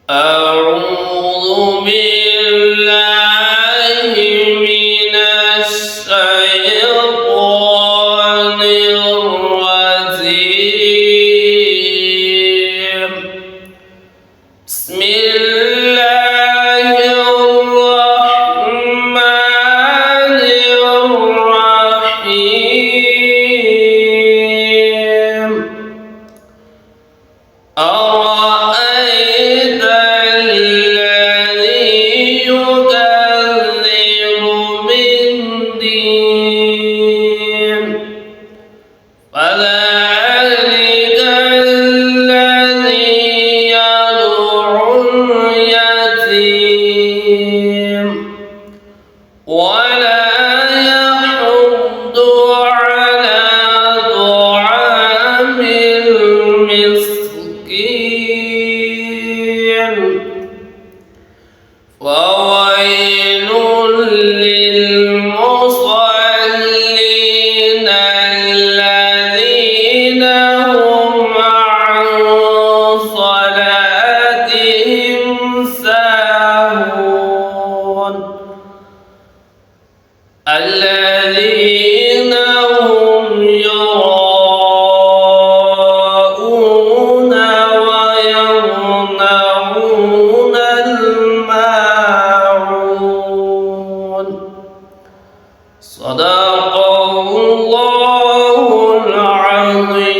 أعوذ بالله من الشيطان الرجيم. بسم الله الرحمن الرحيم. أرأيت الذي يكذب بالدين فذلك الذي يدعو اليتيم ولا يحض على طعام المسكين وويل للمصلين الذين هم عن صلاتهم ساهون الذين هم يراءون ويمنعون الماعون. صدق الله العظيم.